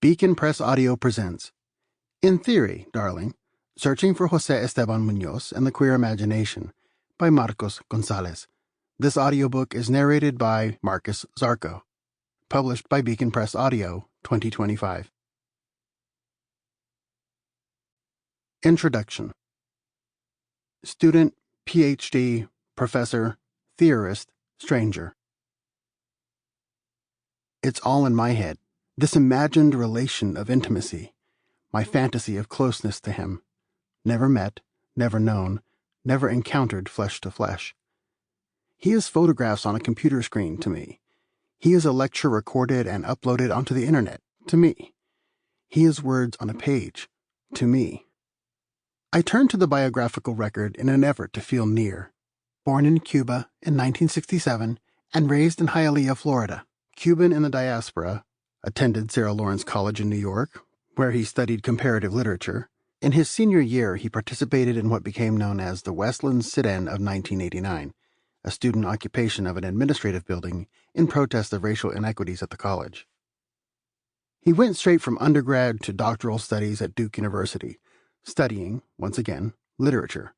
Beacon Press Audio presents In Theory, Darling, Searching for José Esteban Muñoz and the Queer Imagination by Marcos Gonsalez. This audiobook is narrated by Marcus Zarco. Published by Beacon Press Audio, 2025. Introduction. Student, PhD, professor, theorist, stranger. It's all in my head, this imagined relation of intimacy, my fantasy of closeness to him. Never met, never known, never encountered flesh to flesh. He is photographs on a computer screen to me. He is a lecture recorded and uploaded onto the internet to me. He is words on a page to me. I turned to the biographical record in an effort to feel near. Born in Cuba in 1967 and raised in Hialeah, Florida, Cuban in the diaspora, attended Sarah Lawrence College in New York, where he studied comparative literature. In his senior year, he participated in what became known as the Westland Sit-In of 1989, a student occupation of an administrative building in protest of racial inequities at the college. He went straight from undergrad to doctoral studies at Duke University, studying, once again, literature.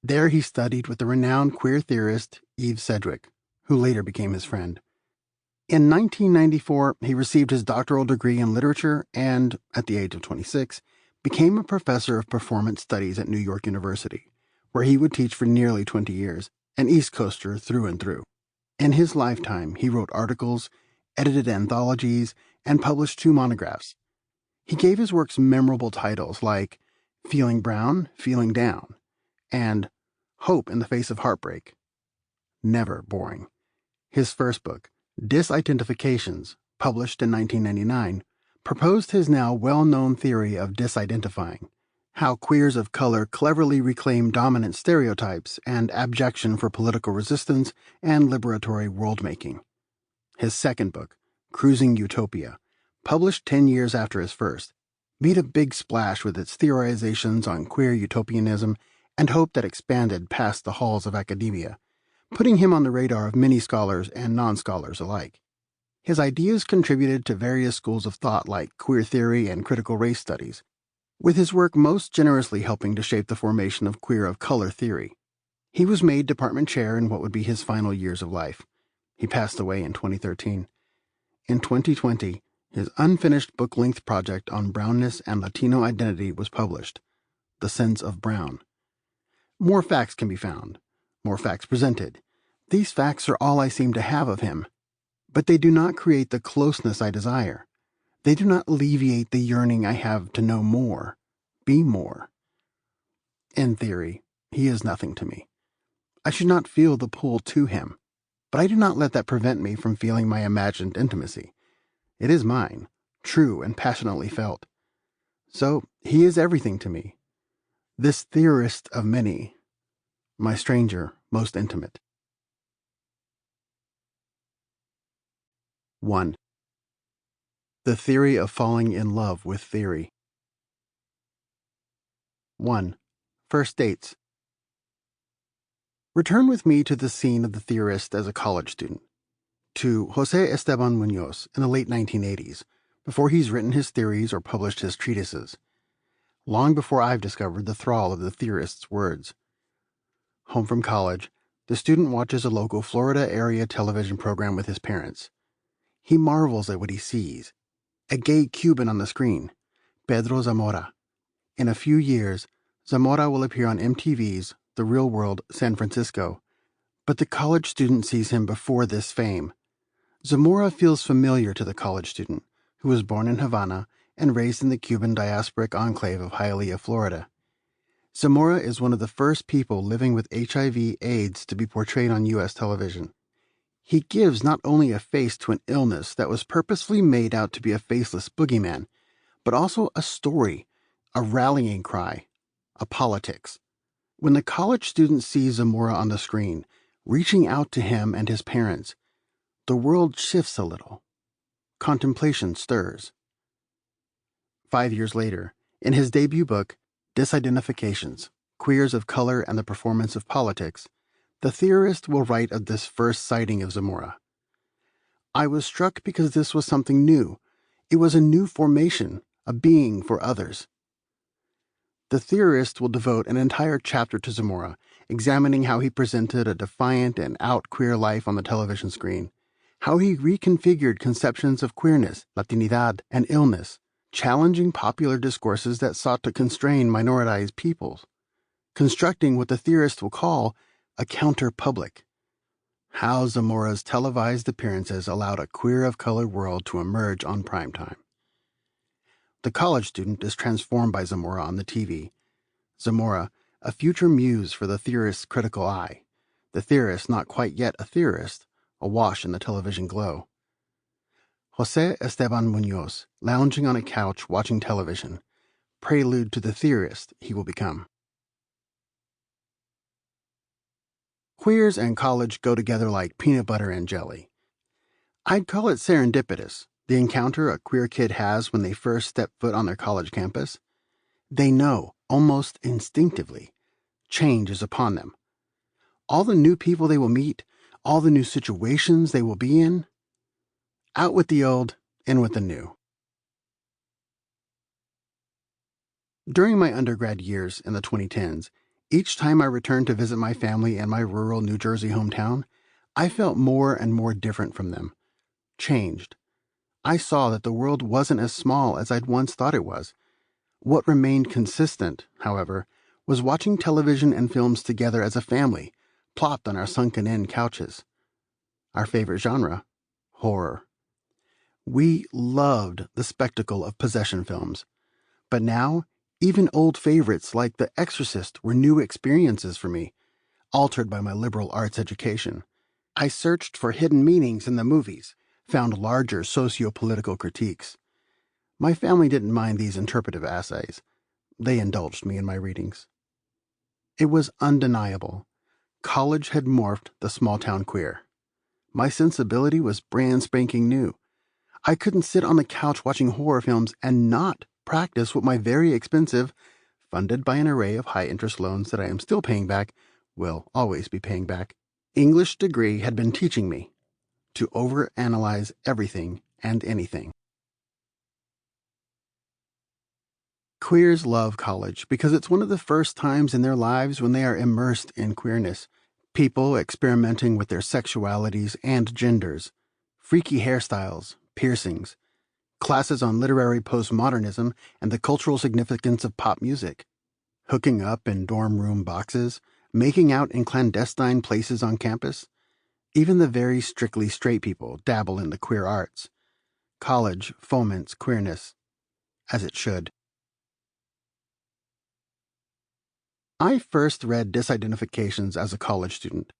There he studied with the renowned queer theorist Eve Sedgwick, who later became his friend. In 1994, he received his doctoral degree in literature and, at the age of 26, became a professor of performance studies at New York University, where he would teach for nearly 20 years, an East Coaster through and through. In his lifetime, he wrote articles, edited anthologies, and published 2 monographs. He gave his works memorable titles like Feeling Brown, Feeling Down, and Hope in the Face of Heartbreak. Never boring. His first book, Disidentifications, published in 1999, proposed his now well-known theory of disidentifying, how queers of color cleverly reclaim dominant stereotypes and abjection for political resistance and liberatory world-making. His second book, Cruising Utopia, published 10 years after his first, made a big splash with its theorizations on queer utopianism and hope that expanded past the halls of academia, putting him on the radar of many scholars and non-scholars alike. His ideas contributed to various schools of thought like queer theory and critical race studies, with his work most generously helping to shape the formation of queer of color theory. He was made department chair in what would be his final years of life. He passed away in 2013. In 2020, his unfinished book-length project on brownness and Latino identity was published, The Sense of Brown. More facts can be found, more facts presented. These facts are all I seem to have of him, but they do not create the closeness I desire. They do not alleviate the yearning I have to know more, be more. In theory, he is nothing to me. I should not feel the pull to him, but I do not let that prevent me from feeling my imagined intimacy. It is mine, true and passionately felt. So he is everything to me. This theorist of many, my stranger most intimate. 1. The theory of falling in love with theory. 1. First dates. Return with me to the scene of the theorist as a college student, to José Esteban Muñoz in the late 1980s, before he's written his theories or published his treatises, long before I've discovered the thrall of the theorist's words. Home from college, the student watches a local Florida area television program with his parents. He marvels at what he sees. A gay Cuban on the screen, Pedro Zamora. In a few years, Zamora will appear on MTV's The Real World San Francisco, but the college student sees him before this fame. Zamora feels familiar to the college student, who was born in Havana and raised in the Cuban diasporic enclave of Hialeah, Florida. Zamora is one of the first people living with HIV/AIDS to be portrayed on U.S. television. He gives not only a face to an illness that was purposefully made out to be a faceless boogeyman, but also a story, a rallying cry, a politics. When the college student sees Zamora on the screen, reaching out to him and his parents, the world shifts a little. Contemplation stirs. 5 years later, in his debut book, Disidentifications, Queers of Color and the Performance of Politics, the theorist will write of this first sighting of Zamora. I was struck because this was something new. It was a new formation, a being for others. The theorist will devote an entire chapter to Zamora, examining how he presented a defiant and out queer life on the television screen, how he reconfigured conceptions of queerness, Latinidad, and illness, challenging popular discourses that sought to constrain minoritized peoples, constructing what the theorist will call a counter-public. How Zamora's televised appearances allowed a queer of color world to emerge on primetime. The college student is transformed by Zamora on the TV. Zamora, a future muse for the theorist's critical eye. The theorist not quite yet a theorist, awash in the television glow. José Esteban Muñoz, lounging on a couch watching television. Prelude to the theorist he will become. Queers and college go together like peanut butter and jelly. I'd call it serendipitous, the encounter a queer kid has when they first step foot on their college campus. They know, almost instinctively, change is upon them. All the new people they will meet, all the new situations they will be in. Out with the old, in with the new. During my undergrad years in the 2010s, each time I returned to visit my family in my rural New Jersey hometown, I felt more and more different from them. Changed. I saw that the world wasn't as small as I'd once thought it was. What remained consistent, however, was watching television and films together as a family, plopped on our sunken-in couches. Our favorite genre? Horror. We loved the spectacle of possession films. But now, even old favorites like The Exorcist were new experiences for me, altered by my liberal arts education. I searched for hidden meanings in the movies, found larger socio-political critiques. My family didn't mind these interpretive essays. They indulged me in my readings. It was undeniable. College had morphed the small-town queer. My sensibility was brand spanking new. I couldn't sit on the couch watching horror films and not practice what my very expensive, funded by an array of high-interest loans that I am still paying back, will always be paying back, English degree had been teaching me: to overanalyze everything and anything. Queers love college because it's one of the first times in their lives when they are immersed in queerness, people experimenting with their sexualities and genders, freaky hairstyles, piercings, classes on literary postmodernism and the cultural significance of pop music, hooking up in dorm room boxes, making out in clandestine places on campus. Even the very strictly straight people dabble in the queer arts. College foments queerness, as it should. I first read Disidentifications as a college student.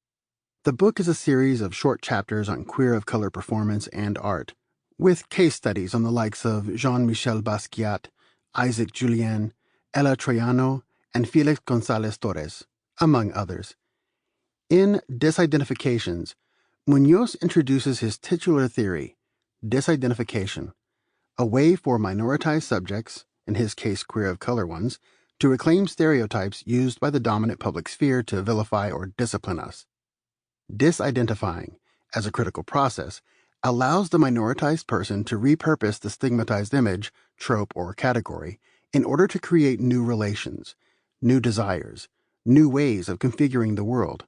The book is a series of short chapters on queer of color performance and art, with case studies on the likes of Jean-Michel Basquiat, Isaac Julien, Ella Troiano, and Felix Gonsalez Torres, among others. In Disidentifications, Muñoz introduces his titular theory, disidentification, a way for minoritized subjects, in his case queer of color ones, to reclaim stereotypes used by the dominant public sphere to vilify or discipline us. Disidentifying, as a critical process, allows the minoritized person to repurpose the stigmatized image, trope, or category in order to create new relations, new desires, new ways of configuring the world.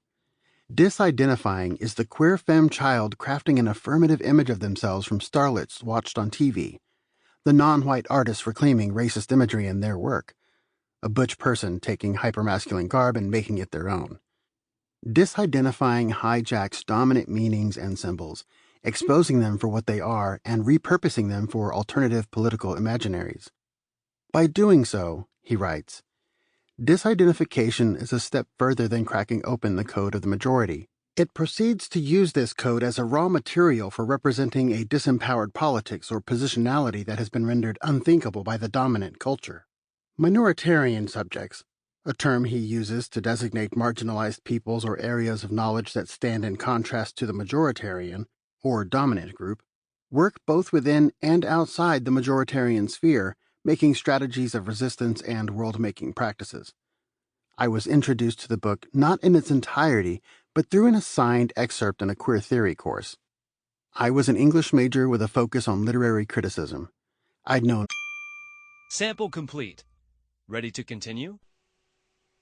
Disidentifying is the queer femme child crafting an affirmative image of themselves from starlets watched on TV, the non-white artists reclaiming racist imagery in their work, a butch person taking hypermasculine garb and making it their own. Disidentifying hijacks dominant meanings and symbols, exposing them for what they are and repurposing them for alternative political imaginaries. By doing so, he writes, disidentification is a step further than cracking open the code of the majority. It proceeds to use this code as a raw material for representing a disempowered politics or positionality that has been rendered unthinkable by the dominant culture. Minoritarian subjects, a term he uses to designate marginalized peoples or areas of knowledge that stand in contrast to the majoritarian, or dominant group, work both within and outside the majoritarian sphere, making strategies of resistance and world-making practices. I was introduced to the book not in its entirety, but through an assigned excerpt in a queer theory course. I was an English major with a focus on literary criticism. I'd known. Sample complete. Ready to continue?